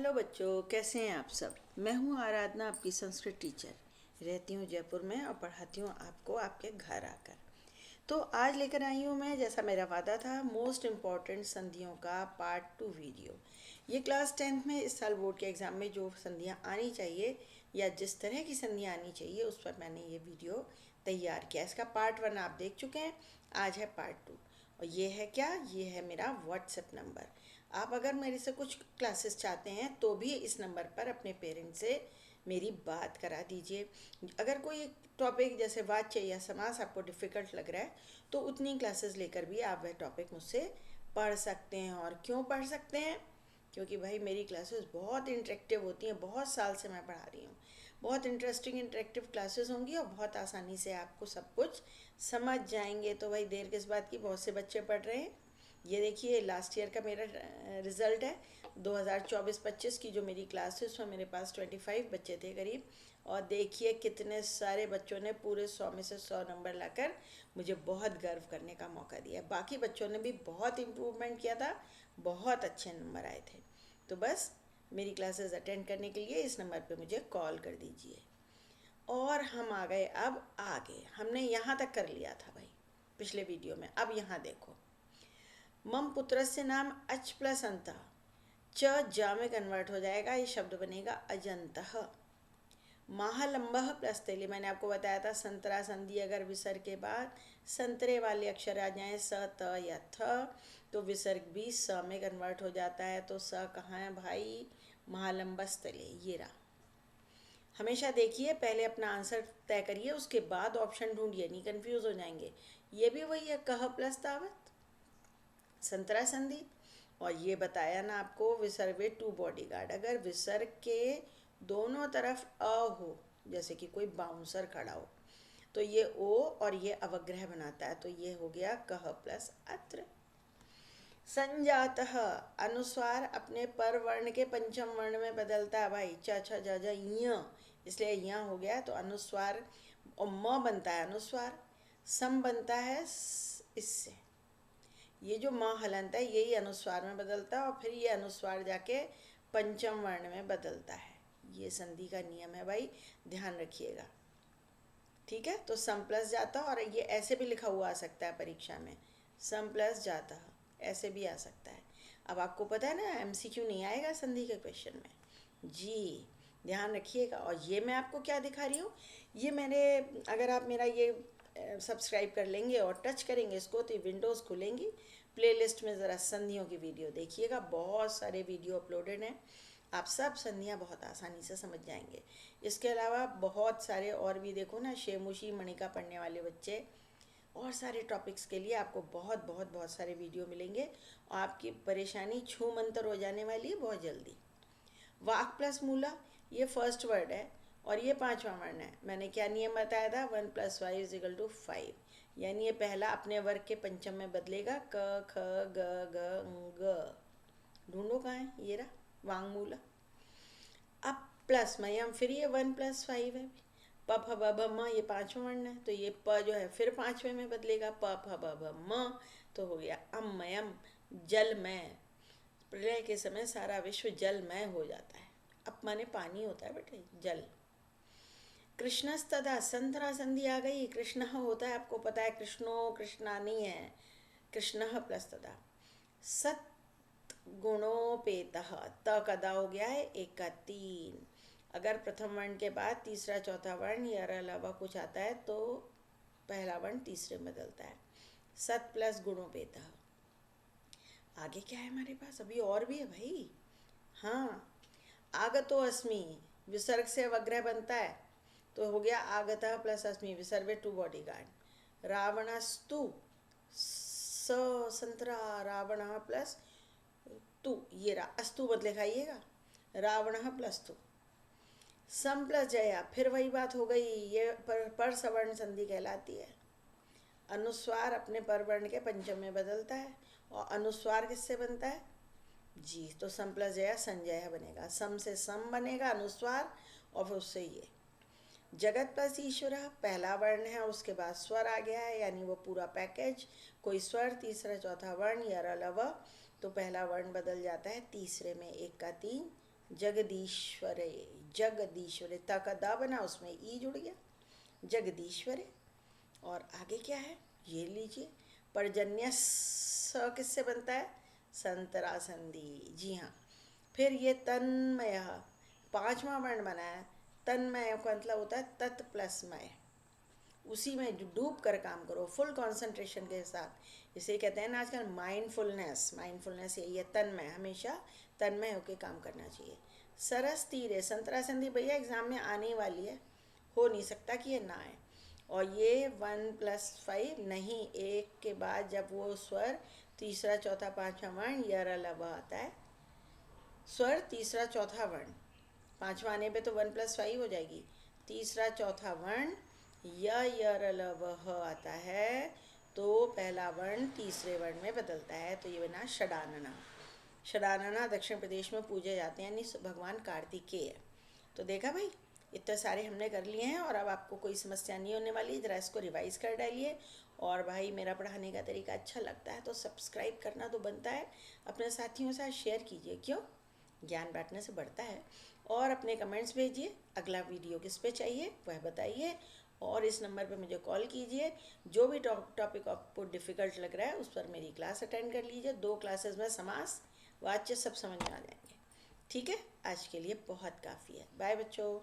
Hello बच्चों, कैसे हैं आप सब। मैं हूं आराधना, आपकी संस्कृत टीचर। रहती हूं जयपुर में और पढ़ाती हूं आपको आपके घर आकर। तो आज लेकर आई हूं मैं, जैसा मेरा वादा था, मोस्ट इम्पॉर्टेंट संधियों का पार्ट 2 वीडियो। ये क्लास 10th में इस साल बोर्ड के एग्ज़ाम में जो संधियाँ आनी चाहिए या जिस तरह की संधियाँ आनी चाहिए उस पर मैंने ये वीडियो तैयार किया। इसका पार्ट 1 आप देख चुके हैं, आज है पार्ट 2। और ये है क्या, ये है मेरा व्हाट्सएप नंबर। आप अगर मेरे से कुछ क्लासेस चाहते हैं तो भी इस नंबर पर अपने पेरेंट्स से मेरी बात करा दीजिए। अगर कोई टॉपिक जैसे वाच्य या समास आपको डिफ़िकल्ट लग रहा है तो उतनी क्लासेस लेकर भी आप वह टॉपिक मुझसे पढ़ सकते हैं। और क्यों पढ़ सकते हैं? क्योंकि भाई मेरी क्लासेस बहुत इंटरेक्टिव होती हैं। बहुत साल से मैं पढ़ा रही हूँ। बहुत इंटरेस्टिंग इंटरेक्टिव क्लासेस होंगी और बहुत आसानी से आपको सब कुछ समझ जाएंगे। तो भाई देर किस बात की, बहुत से बच्चे पढ़ रहे हैं। ये देखिए लास्ट ईयर का मेरा रिज़ल्ट है 2024-25 की जो मेरी क्लास है, उसमें मेरे पास 25 बच्चे थे करीब। और देखिए कितने सारे बच्चों ने पूरे 100 में से 100 नंबर लाकर मुझे बहुत गर्व करने का मौका दिया। बाकी बच्चों ने भी बहुत इम्प्रूवमेंट किया था, बहुत अच्छे नंबर आए थे। तो बस मेरी क्लासेस अटेंड करने के लिए इस नंबर पे मुझे कॉल कर दीजिए। और हम आ गए अब आगे। हमने यहाँ तक कर लिया था भाई पिछले वीडियो में। अब यहाँ देखो, मम पुत्रस्य नाम अच प्लस अंत च ज में कन्वर्ट हो जाएगा। ये शब्द बनेगा अजंतः। महालंबः प्लस तेली, मैंने आपको बताया था संतरा संधि अगर विसर्ग के बाद संतरे वाले अक्षर आ जाएं स त या थ तो विसर्ग भी स में कन्वर्ट हो जाता है। तो स कहाँ है भाई? महालंबस्थले, ये रहा। हमेशा देखिए, पहले अपना आंसर तय करिए, उसके बाद ऑप्शन ढूंढिए, नहीं कंफ्यूज हो जाएंगे। ये भी वही है, कह प्लस तावत, संतरा संधि। और ये बताया ना आपको, विसर्ग में टू बॉडीगार्ड। अगर विसर्ग के दोनों तरफ अ हो, जैसे कि कोई बाउंसर खड़ा हो, तो ये ओ और ये अवग्रह बनाता है। तो ये हो गया कह प्लस अत्र। संजातः, अनुस्वार अपने पर वर्ण के पंचम वर्ण में बदलता है भाई। च छ ज ज य, इसलिए य हो गया। तो अनुस्वार और म बनता है अनुस्वार, सम बनता है इससे। ये जो म हलंत है यही अनुस्वार में बदलता है और फिर ये अनुस्वार जाके पंचम वर्ण में बदलता है। ये संधि का नियम है भाई, ध्यान रखिएगा। ठीक है, तो सम प्लस जाता, और ये ऐसे भी लिखा हुआ आ सकता है परीक्षा में, सम प्लस जाता, ऐसे भी आ सकता है। अब आपको पता है ना, एमसीक्यू नहीं आएगा संधि के क्वेश्चन में जी, ध्यान रखिएगा। और ये मैं आपको क्या दिखा रही हूँ, ये मैंने, अगर आप मेरा ये सब्सक्राइब कर लेंगे और टच करेंगे इसको तो विंडोज़ खुलेंगी। प्लेलिस्ट में ज़रा संधियों की वीडियो देखिएगा, बहुत सारे वीडियो अपलोडेड हैं। आप सब संधियाँ बहुत आसानी से समझ जाएंगे। इसके अलावा बहुत सारे और भी देखो ना, शेमुशी मणिका पढ़ने वाले बच्चे और सारे टॉपिक्स के लिए आपको बहुत बहुत बहुत सारे वीडियो मिलेंगे और आपकी परेशानी छू मंतर हो जाने वाली है बहुत जल्दी। वाक प्लस मूला, ये फर्स्ट वर्ड है और ये पांचवा वर्ण है। मैंने क्या नियम बताया था, 1 + 5 = 5, यानी ये पहला अपने वर्ग के पंचम में बदलेगा। क ख ग ग ग, ढूंढो कहाँ है, ये रहा वांग मूला। अब प्लस मयम, फिर ये 1 + 5 है। प फ ब भ म, ये पांचवा वर्ण है, तो ये प जो है फिर पांचवे में बदलेगा, प फ ब भ म, तो हो गया अमयम, जलमय। प्रलय के समय सारा विश्व जलमय हो जाता है। अप माने पानी होता है बेटे, जल। कृष्णस्तदा, संतरा संधि आ गई। कृष्ण होता है, आपको पता है, कृष्णो कृष्णा नहीं है, कृष्ण प्लस तदा। सत गुणोपेतः, त कदा हो गया है 1 का 3। अगर प्रथम वर्ण के बाद तीसरा चौथा वर्ण या अलावा कुछ आता है तो पहला वर्ण तीसरे में बदलता है। सत प्लस गुणोपेतः। आगे क्या है हमारे पास, अभी और भी है भाई। हाँ, आगतो अस्मि, विसर्ग से अवग्रह बनता है तो हो गया आगतः प्लस अस्मि, विसर्ग टू बॉडीगार्ड। रावणस्तु, स संतरा, रावण प्लस तु, ये अस्तु बदले खाइएगा, रावण प्लस तु। सम प्लस जया, फिर वही बात हो गई, ये पर सवर्ण संधि कहलाती है। अनुस्वार अपने परवर्ण के पंचम में बदलता है और अनुस्वार किससे बनता है जी, तो सम प्लस जया संजय बनेगा। सम से सम बनेगा अनुस्वार और फिर उससे ये। जगत प्लस ईश्वर, पहला वर्ण है उसके बाद स्वर आ गया है, यानी वो पूरा पैकेज। कोई स्वर तीसरा चौथा वर्ण या रलव, तो पहला वर्ण बदल जाता है तीसरे में 1 का 3, जगदीश्वरे, जगदीश्वरे, ता का दा बना, उसमें ई जुड़ गया, जगदीश्वरे। और आगे क्या है ये लीजिए, पर्जन्य स किससे बनता है, संतरा संधि, जी हाँ। फिर ये तन्मय, पांचवा वर्ण बना है, तन्मय का मतलब होता है तत् प्लस मय, उसी में डूब कर काम करो फुल कंसंट्रेशन के साथ। इसे कहते हैं ना आजकल माइंडफुलनेस, माइंडफुलनेस यही है, तन्मय, हमेशा तन्मय होकर काम करना चाहिए। सरस तीरे, संतरा संधि भैया एग्जाम में आने वाली है, हो नहीं सकता कि ये ना आए। और ये 1+5 नहीं, एक के बाद जब वो स्वर तीसरा चौथा पांचवा वर्ण यर लव आता है, स्वर तीसरा चौथा वर्ण, पांचवा आने पे तो 1+5 हो जाएगी, तीसरा चौथा वर्ण यर लव आता है, तो पहला वर्ण तीसरे वर्ण में बदलता है, तो ये बना षडानना। षडानना दक्षिण प्रदेश में पूजे जाते हैं, यानी भगवान कार्तिकेय। तो देखा भाई, इतने सारे हमने कर लिए हैं और अब आपको कोई समस्या नहीं होने वाली, ज़रा इसको रिवाइज कर डालिए। और भाई मेरा पढ़ाने का तरीका अच्छा लगता है तो सब्सक्राइब करना तो बनता है, अपने साथियों के साथ शेयर कीजिए, क्यों, ज्ञान बांटने से बढ़ता है। और अपने कमेंट्स भेजिए, अगला वीडियो किस पे चाहिए वह बताइए, और इस नंबर पे मुझे कॉल कीजिए। जो भी टॉपिक आपको डिफ़िकल्ट लग रहा है उस पर मेरी क्लास अटेंड कर लीजिए, 2 क्लासेस में समास वाच्य सब समझ में आ जाएंगे। ठीक है, आज के लिए बहुत काफ़ी है, बाय बच्चों।